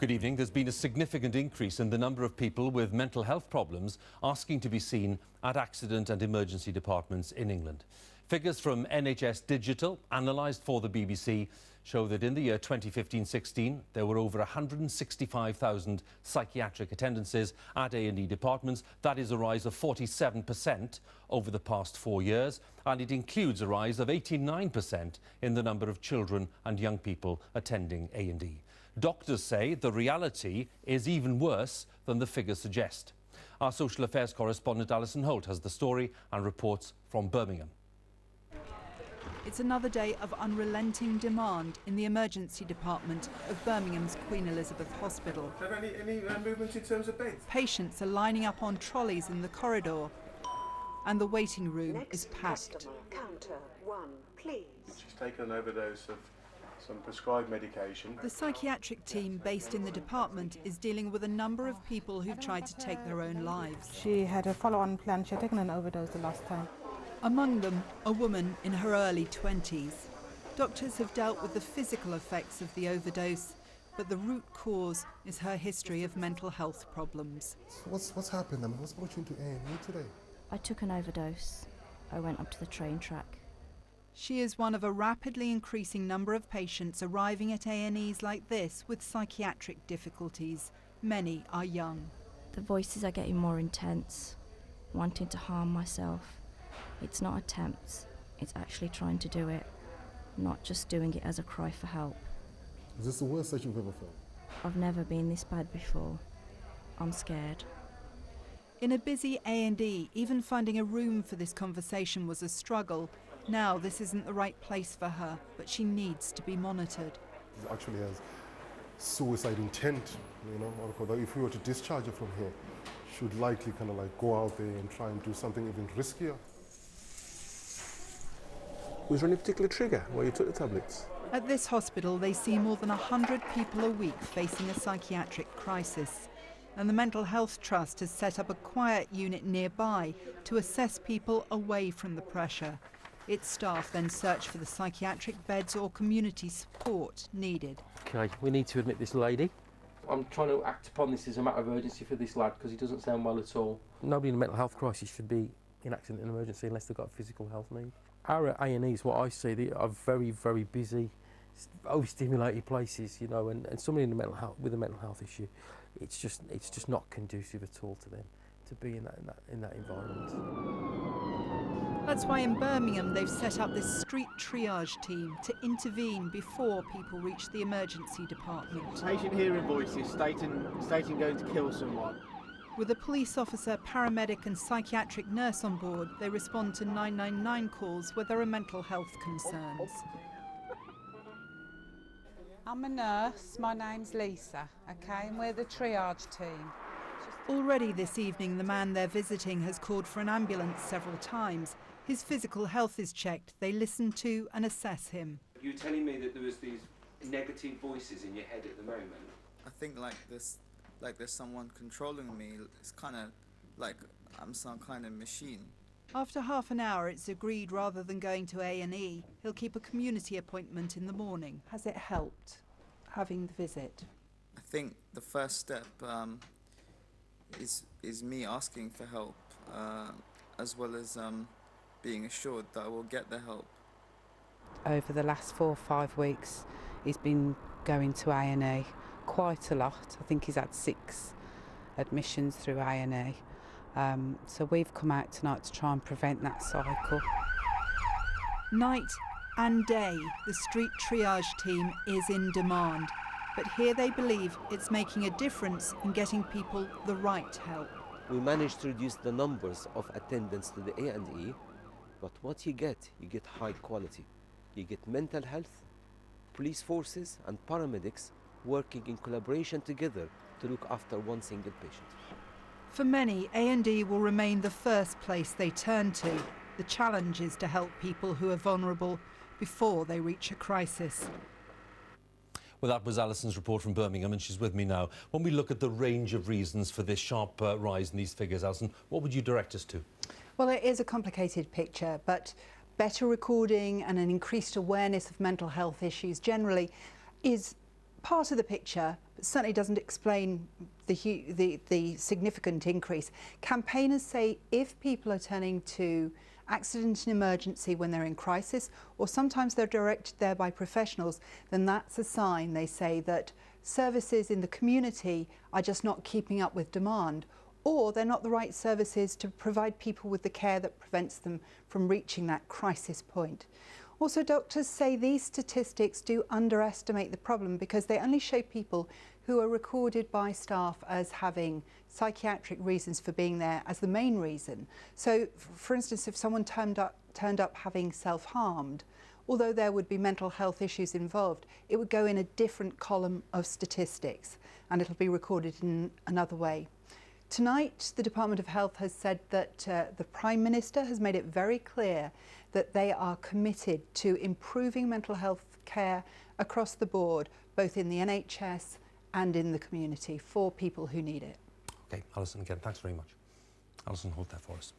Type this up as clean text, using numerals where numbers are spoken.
Good evening. There's been a significant increase in the number of people with mental health problems asking to be seen at accident and emergency departments in England. Figures from NHS Digital, analysed for the BBC, show that in the year 2015-16, there were over 165,000 psychiatric attendances at A&E departments. That is a rise of 47% over the past 4 years, and it includes a rise of 89% in the number of children and young people attending A&E. Doctors say the reality is even worse than the figures suggest. Our social affairs correspondent Alison Holt has the story and reports from Birmingham. It's another day of unrelenting demand in the emergency department of Birmingham's Queen Elizabeth Hospital. Any movement in terms of beds? Patients are lining up on trolleys in the corridor, and the waiting room is packed. Customer, counter 1, please. She's taken an overdose of some prescribed medication. The psychiatric team based in the department is dealing with a number of people who've tried to take their own lives. She had a follow-on plan. She had taken an overdose the last time. Among them, a woman in her early 20s. Doctors have dealt with the physical effects of the overdose, but the root cause is her history of mental health problems. What's happened? I mean, what's brought you into A&E today? I took an overdose. I went up to the train track. She is one of a rapidly increasing number of patients arriving at A&Es like this with psychiatric difficulties. Many are young. The voices are getting more intense, wanting to harm myself. It's not attempts, it's actually trying to do it, not just doing it as a cry for help. Is this the worst that you've ever felt? I've never been this bad before. I'm scared. In a busy A&E, even finding a room for this conversation was a struggle. Now this isn't the right place for her, but she needs to be monitored. She actually has suicide intent, you know, although if we were to discharge her from here, she would likely kind of like go out there and try and do something even riskier. Was there any particular trigger where you took the tablets? At this hospital, they see more than 100 people a week facing a psychiatric crisis. And the Mental Health Trust has set up a quiet unit nearby to assess people away from the pressure. Its staff then search for the psychiatric beds or community support needed. OK, we need to admit this lady. I'm trying to act upon this as a matter of urgency for this lad because he doesn't sound well at all. Nobody in a mental health crisis should be in accident and emergency unless they've got a physical health need. Our A&Es, what I see, they are very, very busy, overstimulated places, you know, and somebody in the mental health, with a mental health issue, it's just not conducive at all to them to be in that environment. That's why in Birmingham they've set up this street triage team to intervene before people reach the emergency department. Patient hearing voices stating going to kill someone. With a police officer, paramedic and psychiatric nurse on board, they respond to 999 calls where there are mental health concerns. I'm a nurse. My name's Lisa, okay, and we're the triage team. Already this evening, the man they're visiting has called for an ambulance several times. His physical health is checked. They listen to and assess him. You were telling me that there was these negative voices in your head at the moment. I think like there's someone controlling me. It's kind of like I'm some kind of machine. After half an hour, it's agreed rather than going to A&E, he'll keep a community appointment in the morning. Has it helped, having the visit? I think the first step is me asking for help, as well as being assured that I will get the help. Over the last 4 or 5 weeks, he's been going to A&E quite a lot. I think he's had 6 admissions through A&E. So we've come out tonight to try and prevent that cycle. Night and day, the street triage team is in demand. But here they believe it's making a difference in getting people the right help. We managed to reduce the numbers of attendants to the A&E, but what you get high quality. You get mental health, police forces and paramedics working in collaboration together to look after one single patient. For many, A&E will remain the first place they turn to. The challenge is to help people who are vulnerable before they reach a crisis. Well, that was Alison's report from Birmingham, and she's with me now. When we look at the range of reasons for this sharp rise in these figures, Alison, what would you direct us to? Well, it is a complicated picture, but better recording and an increased awareness of mental health issues generally is part of the picture, but certainly doesn't explain the significant increase. Campaigners say if people are turning to accident and emergency when they're in crisis, or sometimes they're directed there by professionals, then that's a sign, they say, that services in the community are just not keeping up with demand, or they're not the right services to provide people with the care that prevents them from reaching that crisis point. Also, doctors say these statistics do underestimate the problem because they only show people who are recorded by staff as having psychiatric reasons for being there as the main reason. So, for instance, if someone turned up having self-harmed, although there would be mental health issues involved, it would go in a different column of statistics and it'll be recorded in another way. Tonight, the Department of Health has said that the Prime Minister has made it very clear that they are committed to improving mental health care across the board, both in the NHS and in the community for people who need it. Okay, Alison, again, thanks very much. Alison, hold that for us.